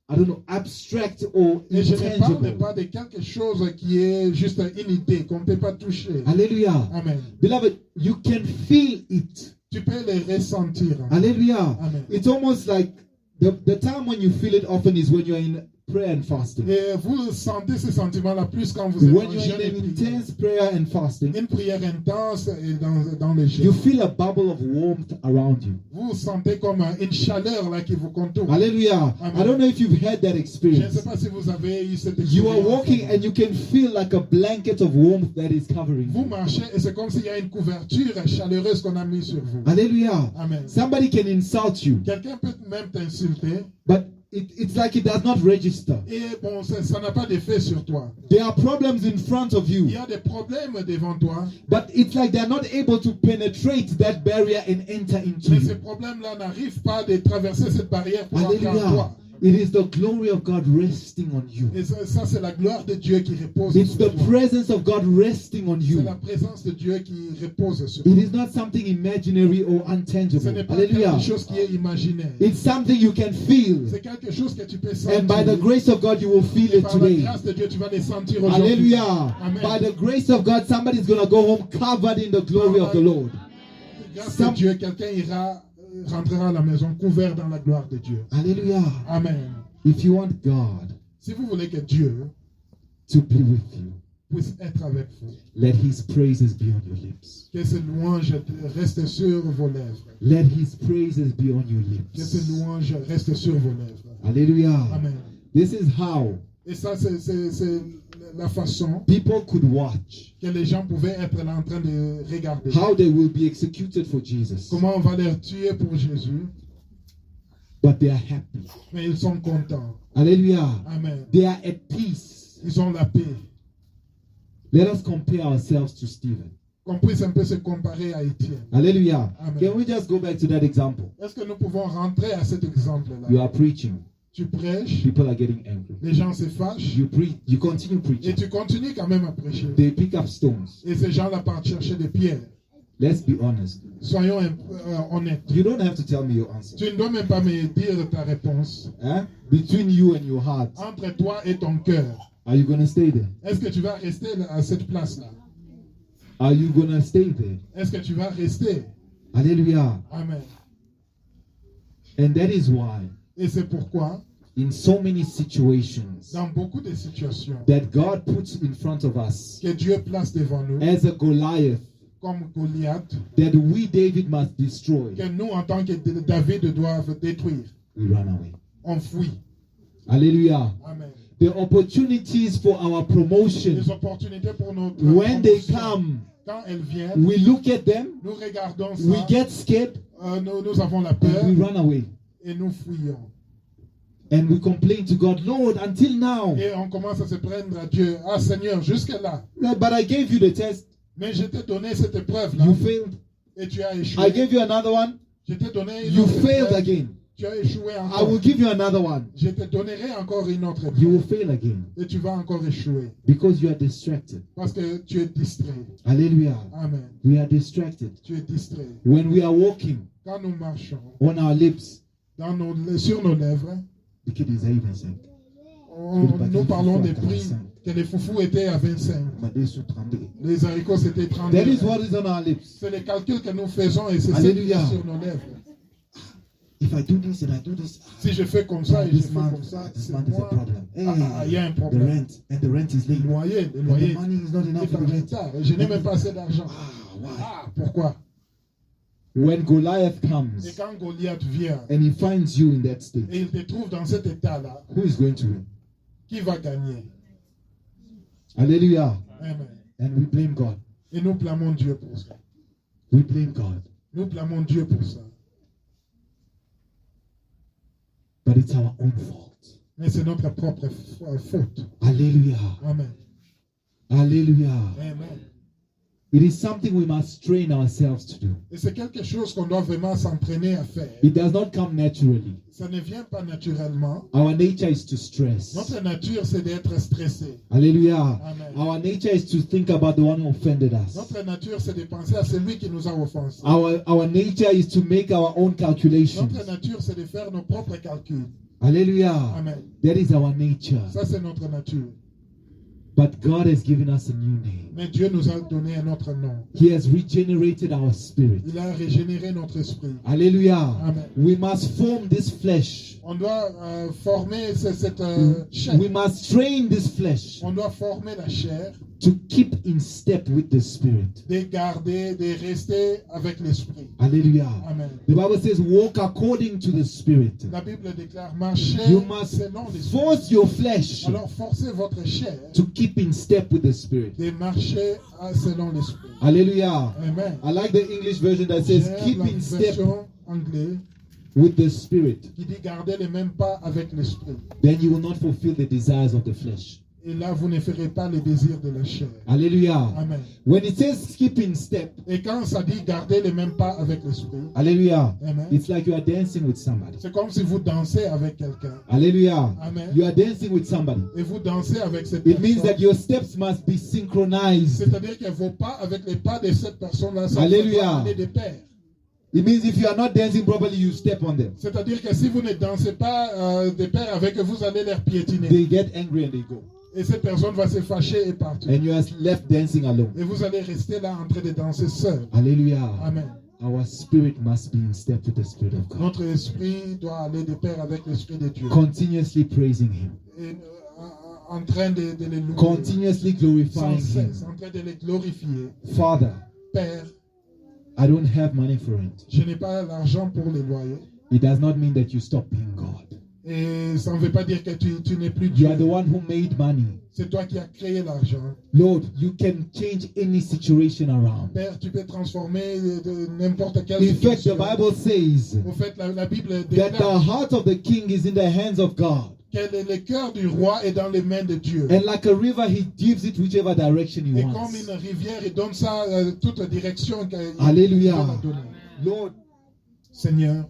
I don't know, abstract or Et je ne parle intangible. pas de quelque chose qui est juste une idée qu'on ne peut pas toucher. Hallelujah. Amen. Beloved, you can feel it. Tu peux les ressentir. Hallelujah. Amen. It's almost like the time when you feel it often is when you're in prayer and fasting. Et vous sentez ce sentiment-là plus quand vous êtes When en you're jeûne et in an prière. intense prayer and fasting, Une prière intense et dans le you jeûne. feel a bubble of warmth around you. Vous sentez comme une chaleur là qui vous contourne. Hallelujah. Amen. I don't know if you've had that Je ne sais experience. pas si vous avez eu cette You are expérience. walking and you can feel like a blanket of warmth that is covering Vous you. marchez et c'est comme s'il y a une couverture chaleureuse qu'on a mise sur vous. Hallelujah. Amen. Somebody can insult you, Quelqu'un peut même t'insulter but it's like it does not register. et bon, ça n'a pas d'effet sur toi. There are problems in front of Il you, y a des problèmes devant toi, but it's like they're not able to penetrate that barrier and enter into mais ces you. problèmes-là n'arrivent pas de traverser cette barrière pour entrer en Hallelujah. toi. It is the glory of God resting on you. Et ça c'est la gloire de Dieu qui repose It's sur the toi. presence of God resting on C'est you. la présence de Dieu qui repose sur It toi. is not something imaginary or Ce untangible. n'est pas Hallelujah. quelque chose qui est imaginaire. It's something you can feel. C'est quelque chose que tu peux And by the sentir. grace of God, you will feel Et it par la today. grâce de Dieu, tu vas les sentir aujourd'hui. Hallelujah. Amen. By the grace of God, somebody's going to go home covered in the glory of the Lord. Grâce à Dieu, quelqu'un rentrera à la maison couvert dans la gloire de Dieu. Hallelujah. Amen. If you want God Si vous voulez que Dieu to be with you, puisse être avec vous, let His praises be on your lips. que ces louanges restent sur vos lèvres. Let His praises be on your Que ces lips. louanges restent sur vos lèvres. Hallelujah. Amen. This is how Et ça, c'est la façon people could watch que les gens pouvaient être là en train de regarder. how they will be executed for Jesus. Comment on va les tuer pour Jésus, But they are happy. mais ils sont contents. Hallelujah. Amen. They are at peace. Ils ont la paix. Let us compare ourselves to Stephen. Qu'on puisse un peu se comparer à Étienne. Hallelujah. Amen. Can we just go back to that example? Est-ce que nous pouvons rentrer à cet exemple-là? You are preaching. Tu prêches, People are getting angry. les gens se fâchent, You preach. You continue et preaching. tu continues quand même à prêcher. They pick up stones. Et ces gens-là partent chercher des pierres. Let's be honest. Soyons honnêtes. You don't have to tell me your answer. Tu ne dois même pas me dire ta réponse. Eh? Between you and your heart, Entre toi et ton cœur, are you going to stay there? est-ce que tu vas rester à cette place-là? Are you going to stay there? Est-ce que tu vas rester? Hallelujah. Amen. And that is why, Et c'est pourquoi, in so many situations dans beaucoup de situations that God puts in front of us, que Dieu place devant nous, as a Goliath, comme Goliath, that we, David, must destroy, que nous, en tant que David, doivent détruire, we run away. on fuit. Hallelujah. Amen. The opportunities for our promotion, Les opportunités pour notre when they promotion, come, quand elles viennent, we look at them, nous regardons ça, we get scared, nous avons la peur and we run away. et nous fuyons. And we complain to God, Lord, until now, Et on commence à se prendre à Dieu. Ah Seigneur, jusque-là. but I gave you the test, Mais je t'ai donné cette épreuve-là you failed. et tu as échoué. I gave you another one, Je t'ai donné une you autre failed épreuve. again. Tu as échoué I encore. will give you another one, Je te donnerai encore une autre you will épreuve. fail again. Et tu vas encore échouer. Because you are distracted. Parce que tu es distrait. Hallelujah. Amen. We are distracted. Tu es distrait. When we are walking Quand nous marchons on our lips, sur nos lèvres, the kid is even saying, nous parlons des prix que les foufous étaient à 25. Les haricots c'était 30. that is what is on our lips. C'est les calculs que nous faisons et c'est ce qui Alléluia. est sur nos lèvres. If I do this and I do this, Si je fais comme ça et je this fais month, comme ça, this c'est month is a moi. problem. Hey, Il y a un the problème. rent, and the rent is Le late. loyer, le And loyer. the money is not enough Il for the est rent. tard et je n'ai même pas assez d'argent. Why? Pourquoi? When Goliath Et comes quand Goliath vient and he finds you in that state, et il te trouve dans cet état-là, who is going to win? qui va gagner? Hallelujah. Amen. And we blame God. Et nous blâmons Dieu pour ça. We blame God. Nous blâmons Dieu pour ça. But it's our own fault. Mais c'est notre propre faute. Hallelujah. Amen. Hallelujah. Amen. It is something we must train ourselves to do. Et c'est quelque chose qu'on doit vraiment s'entraîner à faire. It does not come naturally. Ça ne vient pas naturellement. Our nature is to stress. Notre nature, c'est d'être stressé. Hallelujah. Amen. Our nature is to think about the one who offended us. Notre nature, c'est de penser à celui qui nous a offensés. Our nature is to make our own calculations. Notre nature, c'est de faire nos propres calculs. Hallelujah. Amen. That is our nature. Ça, c'est notre nature. But God has given us a new name. Mais Dieu nous a donné un autre nom. He has regenerated our spirit. Il a régénéré notre esprit. Hallelujah. Amen. We must form this flesh. On doit former cette chair. We must train this flesh On doit former la chair, to keep in step with the spirit. de garder, de rester avec l'esprit. Hallelujah. Amen. The Bible says, walk according to the spirit. La Bible déclare, marchez You must selon l'esprit. force your flesh Alors forcez votre chair to keep in step with the spirit. de marcher selon l'esprit. Hallelujah. Amen. I like the English version that says, J'aime keep la in step version anglaise with the spirit. qui dit garder les mêmes pas avec l'esprit. Then you will not fulfill the desires of the flesh. Et là, vous ne ferez pas les désirs de la chair. Hallelujah. Amen. When it says keep in step, Et quand ça dit garder les mêmes pas avec l'esprit, hallelujah, Amen. it's like you are dancing with somebody. c'est comme si vous dansez avec quelqu'un. Hallelujah. Amen. You are dancing with somebody. Et vous dansez avec cette It means that personne. your steps must be synchronized. C'est-à-dire que vos pas avec les pas de cette personne-là sont Alléluia. aller de pair. It means if you are not dancing properly, you step on them. C'est-à-dire que si vous ne dansez pas de pair avec eux, vous allez les piétiner. They get angry and they go. Et cette personne va se fâcher et partir. And you are left dancing alone. Et vous allez rester là en train de danser seul. Hallelujah. Amen. Our spirit must be in step with the Spirit of God. Notre esprit doit aller de pair avec l'esprit de Dieu. Continuously praising Him. Et, en train de les louer. Continuously Sans glorifying cesse, Him. en train de les glorifier. Father, Père, I don't have money for it. je n'ai pas l'argent pour les loyers. It does not mean that you stop being God. Et ça ne veut pas dire que tu n'es plus You Dieu. are the one who made money. C'est toi qui as créé l'argent. Lord, you can change any situation around. Père, tu peux transformer de n'importe quelle In fact, the situation. Bible says Au fait, la Bible that the déclare heart of the king is in the hands of God. que le cœur du roi est dans les mains de Dieu. And like a river, he gives it whichever direction he Et comme wants. une rivière, il donne ça toute direction qu'il Hallelujah. veut la donner. Lord, Seigneur,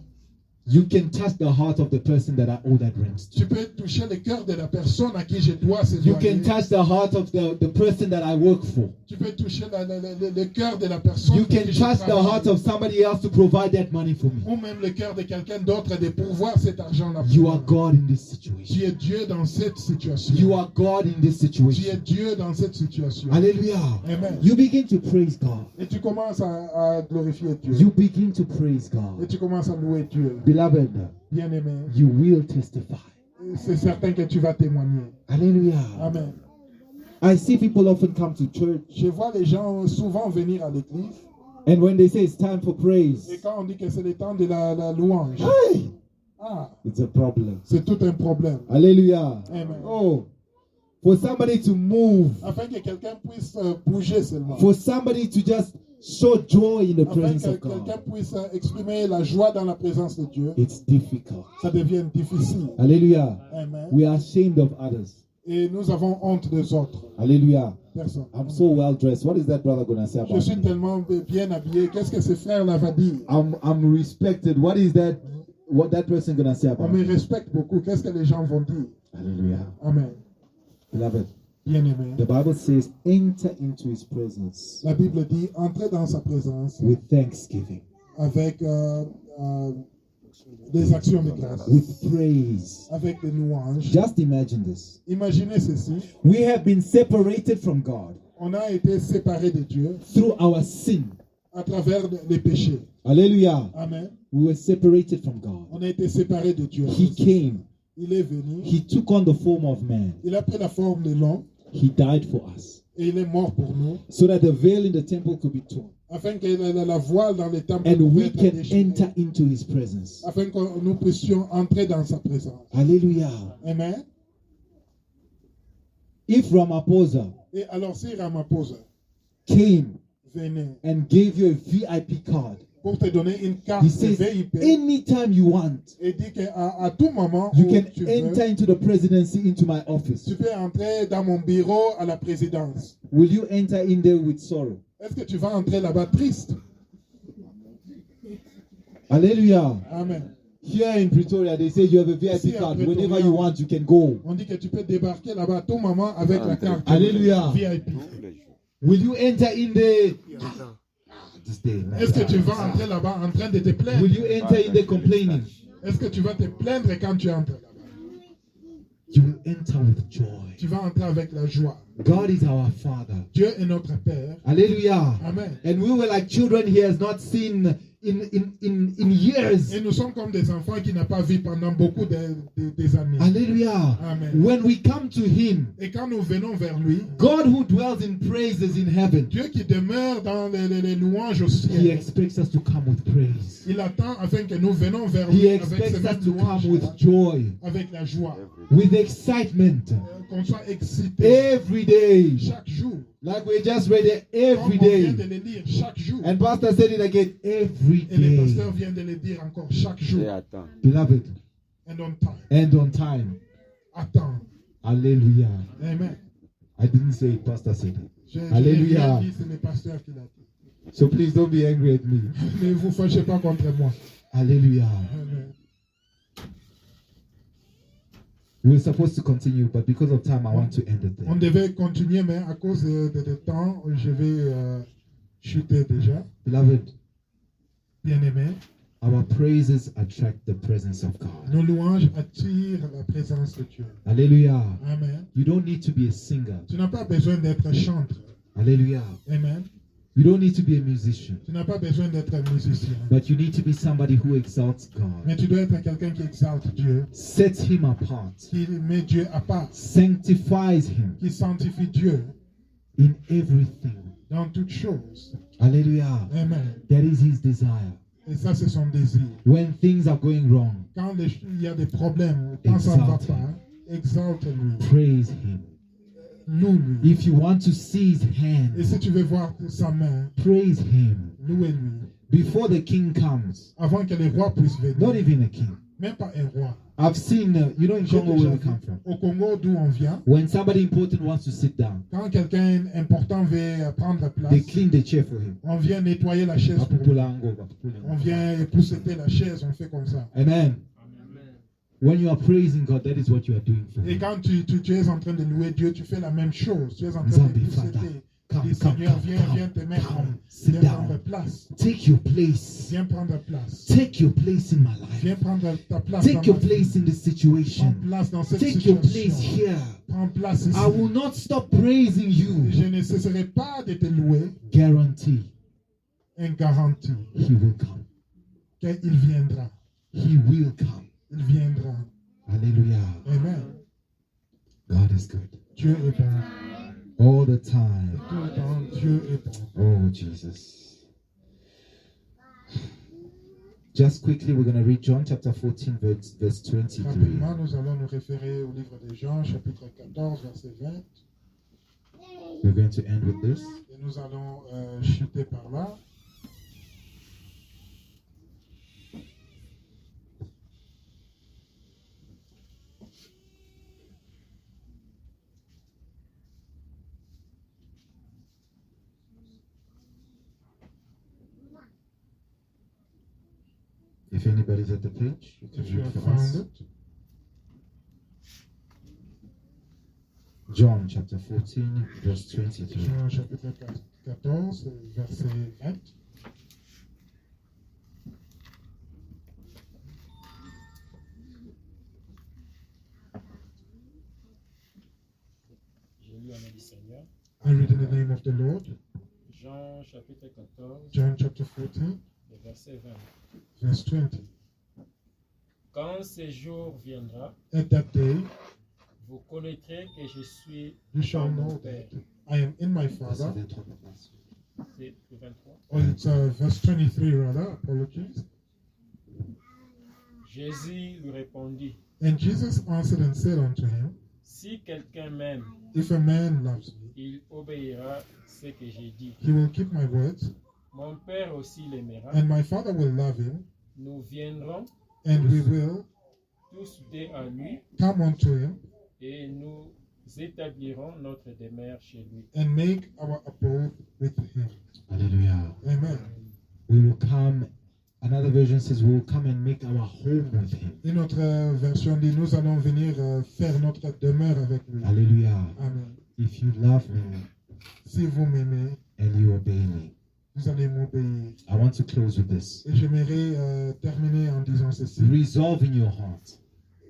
You can touch the heart of the person that I owe that rent Tu to. peux toucher le cœur de la personne à qui je dois ce You loyer. can touch the heart of the person that I work for. Tu peux toucher le cœur de la personne You pour can qui je touch the travaille. heart of somebody else to provide that money for me. Ou même le cœur de quelqu'un d'autre de pourvoir cet argent-là. You are God in this Tu situation. es Dieu dans cette situation. You are God in this Tu es situation. Dieu dans cette situation. Hallelujah. Amen. You begin to praise God. Et tu commences à glorifier Dieu. You begin to praise Et God. tu commences à louer Dieu. Beloved, Bien-aimé, you will testify. c'est certain que tu vas témoigner. Hallelujah. Amen. I see people often come to church, Je vois les gens souvent venir à l'église and when they say it's time for et praise, quand on dit que c'est le temps de la louange, hey, ah, it's a problem. c'est tout un problème. Hallelujah. Amen. Oh, for somebody to move, Afin que quelqu'un puisse bouger seulement. for somebody to just show joy in the Afin presence que of quelqu'un God, puisse exprimer la joie dans la présence de Dieu, it's difficult. ça devient difficile. Hallelujah. Amen. We are ashamed of others. Et nous avons honte des autres Hallelujah. personnes. I'm so well dressed. What is that brother gonna say Je about suis me? tellement bien habillé. Qu'est-ce que ce frère-là va dire? I'm respected. What is that? What that person gonna say On about me me? respecte beaucoup. Qu'est-ce que les gens vont dire? Hallelujah. Amen. Beloved, Bien-aimé. the Bible says, enter into his presence La Bible dit, entrez dans sa présence with thanksgiving, avec des actions de grâce, with praise. avec des louanges. Just imagine this. Imaginez ceci. We have been separated from God On a été séparés de Dieu through our sin. à travers les péchés. Hallelujah. Amen. We were separated from God. On a été séparés de Dieu. He came. Il est venu. He took on the form of man. Il a pris la forme de l'homme He died for us et il est mort pour nous so that the veil in the temple could be torn. afin que la voile dans les temples And pouvait we être can déchirée, enter into his presence. afin que nous puissions entrer dans sa présence. Hallelujah. Amen. If Ramaphosa Et alors si Ramaphosa came venait and gave you a VIP card, pour te donner une carte he de says, VIP anytime you want, et dit qu'à tout moment you où can tu enter veux, into the presidency, into my tu office. peux entrer dans mon bureau à la présidence. Will you enter in there with sorrow? Est-ce que tu vas entrer là-bas triste? Hallelujah. Amen. Here in Pretoria, they say you have a VIP Ici, à card. Pretoria, Whenever you want, you can go. On dit que tu peux débarquer là-bas à tout moment avec la carte Alléluia. VIP. Will you enter in there? Est-ce que tu vas entrer là-bas en train de te plaindre? Will you enter in there complaining? Est-ce que tu vas te plaindre quand tu entres là-bas? You will enter with joy. Tu vas entrer avec la joie. God is our Father. Dieu est notre Père. Hallelujah. Amen. And we were like children he has not seen in years. Et nous sommes comme des enfants qui n'ont pas vu pendant beaucoup des années. Hallelujah. Amen. When we come to him, Et quand nous venons vers lui, God who dwells in praises in heaven, Dieu qui demeure dans les louanges au he ciel, expects us to come with praise. il attend afin que nous venons vers He lui avec ces expects us mêmes to come louanges, with joy, avec la joie, with excitement, qu'on soit excité every day. chaque jour. Like we just read it, every Comme on vient de day. le dire chaque jour. And Pastor said it again, every Et le day. pasteur vient de le dire encore chaque jour. Beloved, And on time. and on time. Attends. Hallelujah. Amen. I didn't say it, Pastor said it. Je Alléluia. l'ai dit, c'est le pasteur qui l'a dit. So please don't be angry at me. Ne vous fâchez pas contre moi. Hallelujah. Amen. We're supposed to continue, but because of time, I want to end it On there. devait continuer, mais à cause de temps, je vais chuter déjà. Beloved, Bien-aimé, our praises attract the presence of God. nos louanges attirent la présence de Dieu. Hallelujah. Amen. You don't need to be a singer. Tu n'as pas besoin d'être chanteur. Hallelujah. Amen. You don't need to be a musician. Tu n'as pas besoin d'être un musicien. But you need to be somebody who exalts God, Mais tu dois être quelqu'un qui exalte Dieu, sets Him apart, qui met Dieu à part, sanctifies Him qui sanctifie Dieu in everything. dans toutes choses. Hallelujah. Amen. That is His desire. Et ça, c'est son désir. When things are going wrong, Quand il y a des problèmes, quand ça ne va Exalte. pas, exalte-lui. praise Him. Loue-lui. If you want to see His Et hand, si tu veux voir sa main, praise Him. louez-lui. Before the king comes, Avant que les rois puissent venir. not even a king, Même pas un roi. I've seen, you know, in J'ai Congo déjà where we vu come from, au Congo d'où on vient, when somebody important wants to sit down, quand quelqu'un important veut prendre place, they clean the chair for him. on vient nettoyer la chaise pour lui. On vient épousseter la chaise, on fait comme ça. Amen. When you are praising God, that is what you are doing for Et him. quand tu es en train de louer Dieu, tu fais la même chose. Tu es en train d'épousseter. Dis, Seigneur, viens te mettre, Sit viens prendre down. place. Take your place. Viens prendre place. Take your place in my life. Viens prendre ta place dans Take your ma vie. place in this Prends situation. place dans cette Take your place situation. here. Prends place ici. I will not stop praising you. Je ne cesserai pas de te louer. Guarantee Un garantie he will come. qu'il viendra. He will come. Il viendra. Hallelujah. Amen. God is good. Dieu est bon. All the time. Tout le temps, Dieu est bon. Oh, Jesus. Just quickly, we're going to read John chapter 14, verse 23. Rapidement, nous allons nous référer au livre de Jean, chapitre 14, verset 20. We're going to end with this. Et nous allons chuter par là. If anybody's at the page, you can If you read have for found us. it. John chapter 14, verse 23. Jean, chapitre 14, verset 20. J'ai lu au nom du Seigneur. I read in the name of the Lord. Jean chapitre 14, John chapter 14, le verset 20. verse 20. Quand ce jour viendra, At that day, vous connaîtrez que je suis you shall dans mon know Père. that I am in my Verset Father. 23, papa. C'est le 23. Oh, it's verse 23 rather. Apologies. Jésus lui répondit, And Jesus answered and said unto him, si quelqu'un m'aime, If a man loves me, il obéira à ce que j'ai dit. he will keep my words, Mon Père aussi l'aimera. and my Father will love him, Nous viendrons and we will tous deux à lui come unto him et nous établirons notre demeure chez lui. and make our abode with him. Hallelujah. Amen. We will come. Another version says we will come and make our home with him. Une autre version dit, nous allons venir faire notre demeure avec lui. Hallelujah. Amen. If you love me Si vous m'aimez, and you obey me. vous allez m'obéir. I want to close with this. Et j'aimerais terminer en disant ceci. Resolve in your heart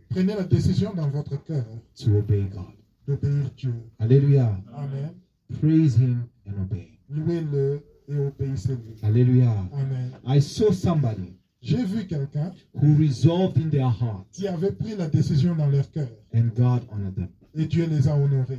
Prenez la décision dans votre cœur to obey God. d'obéir Dieu. Hallelujah. Amen. Praise him and obey. Louez-le et obéissez-lui. Hallelujah. Amen. I saw somebody J'ai vu quelqu'un who resolved in their heart qui avait pris la décision dans leur cœur and God honored them. et Dieu les a honorés.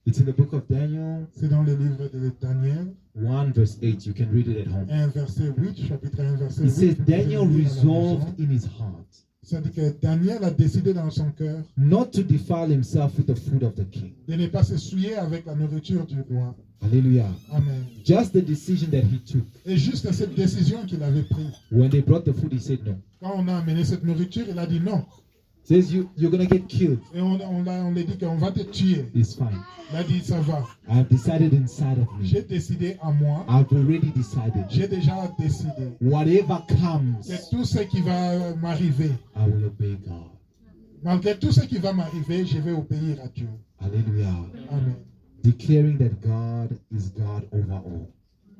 It's in the book of Daniel C'est dans le livre de Daniel, 1 verse 8. You can read it at home. 1 verset 8, chapitre 1 verset 8. It says Vous pouvez Daniel le lire à la maison. resolved in his heart Ça dit que Daniel a décidé dans son cœur not to defile himself with the food of the king. de ne pas se souiller avec la nourriture du roi. Hallelujah. Amen. Just the decision that he took. Et juste cette décision qu'il avait prise. When they brought the food, he said no. Quand on a amené cette nourriture, il a dit non. Says you're gonna get killed. Et on lui dit qu'on va te tuer. It's fine. Il a dit ça va. I've decided inside of me. J'ai décidé à moi. I've already decided. J'ai déjà décidé Whatever comes, que tout ce qui va m'arriver, I will obey God. malgré tout ce qui va m'arriver, je vais obéir à Dieu. Hallelujah. Amen. Declaring that God is God over all.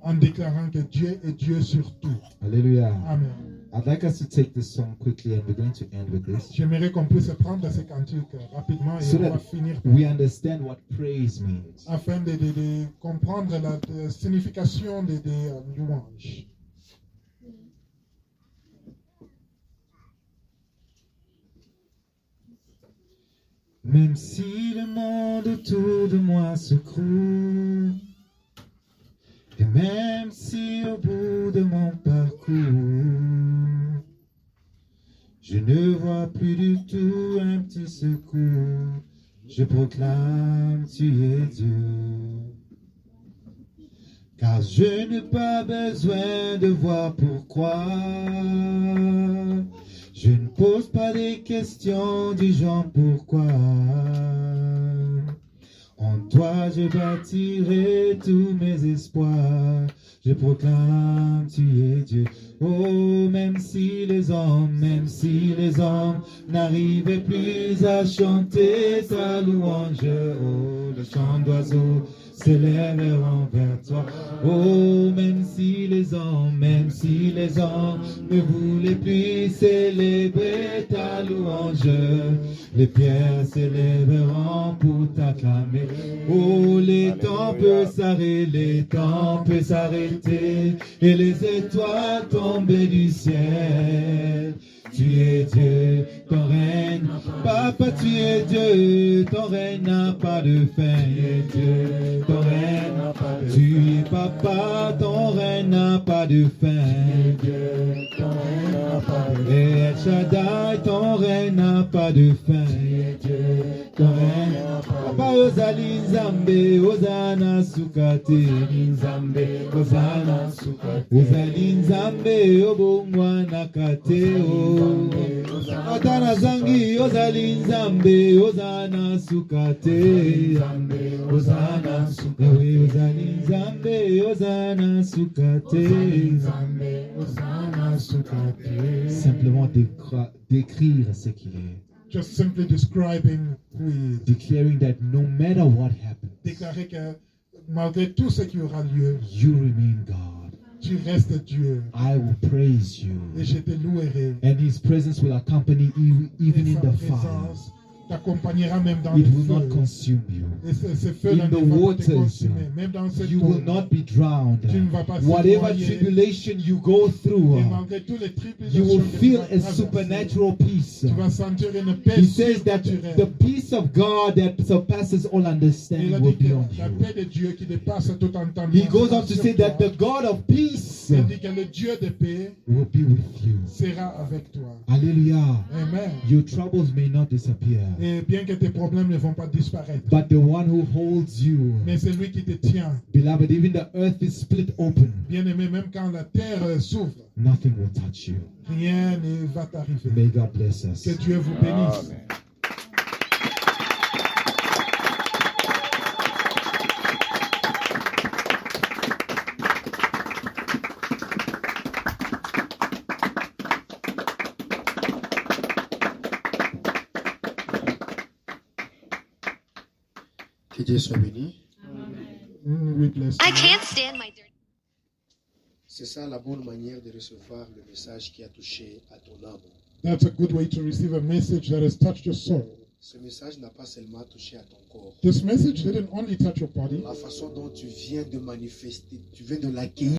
En déclarant que Dieu est Dieu sur tout. Hallelujah. Amen. I'd like us to take this song quickly and we're going to end with this. J'aimerais qu'on puisse prendre ces cantiques rapidement et So on va that finir we understand what praise means. afin de comprendre la signification des louanges. Même si le monde autour de moi se croule, et même si au bout de mon parcours, je ne vois plus du tout un petit secours, je proclame tu es Dieu. Car je n'ai pas besoin de voir pourquoi. Je ne pose pas des questions du genre pourquoi. En toi je bâtirai tous mes espoirs. Je proclame, tu es Dieu. Oh, même si les hommes n'arrivaient plus à chanter ta louange. Oh, le chant d'oiseaux s'élèveront vers toi. Oh, même si les hommes ne voulaient plus célébrer ta louange, les pierres s'élèveront pour t'acclamer. Oh, les temps peuvent s'arrêter et les étoiles tomber du ciel. Tu es Dieu, ton règne, Papa, tu es Dieu, ton règne n'a pas de fin. Tu es Dieu, ton règne n'a pas de fin. Tu es Papa, ton règne n'a pas de fin. Tu es Dieu, ton règne n'a pas de fin. Et El Shaddai, ton règne n'a pas de fin. Tu es Dieu, ton règne n'a pas de fin. Papa, Ozali Nzambe, Ozana Sukate, Nzambe, Ozana Sukate, Ozali Nzambe, Obongwana Kateo. Atana zangi ozali nzambe ozana sukate ozana sukate ozali nzambe ozana sukate simplement décrire ce qu'il est. Just simply describing who he is. Declaring that no matter what happens, Déclarer que malgré tout ce qui aura lieu, you remain God. tu restes Dieu. I will praise you. Et je te louerai. And His presence will accompany you even Et in sa the fire. présence t'accompagnera même dans It le will not feu. consume you. Et ce feu In ne the va pas te waters, consumer. Même dans cette you eau. will not be drowned. Tu ne vas pas se Whatever noyer. tribulation you go through, Et malgré tous les you tribulations will que tu feel vas a traverser, supernatural peace. tu vas sentir une paix He says that surnaturelle. the peace of God that surpasses all Il a understanding dit will que be on la you. paix de Dieu qui dépasse tout entendement He goes on to sur say toi. that the God of peace Il dit que le Dieu de paix will be with you. sera avec toi. Hallelujah. Amen. Your troubles may not disappear, Et bien que tes problèmes ne vont pas disparaître, but the one who holds you, mais c'est lui qui te tient. beloved, even the earth is split open, Bien-aimé, même quand la terre s'ouvre, nothing will touch you. rien ne va t'arriver. May God bless us. Que Dieu vous bénisse. Amen. Que Dieu soit béni. We bless I you. can't stand my dirty. C'est ça la bonne manière de recevoir le message qui a touché à ton âme. That's a good way to receive a message that has touched your soul. Ce message n'a pas seulement touché à ton corps. This message didn't only touch your body. La façon dont tu viens de manifester, tu viens de l'accueillir.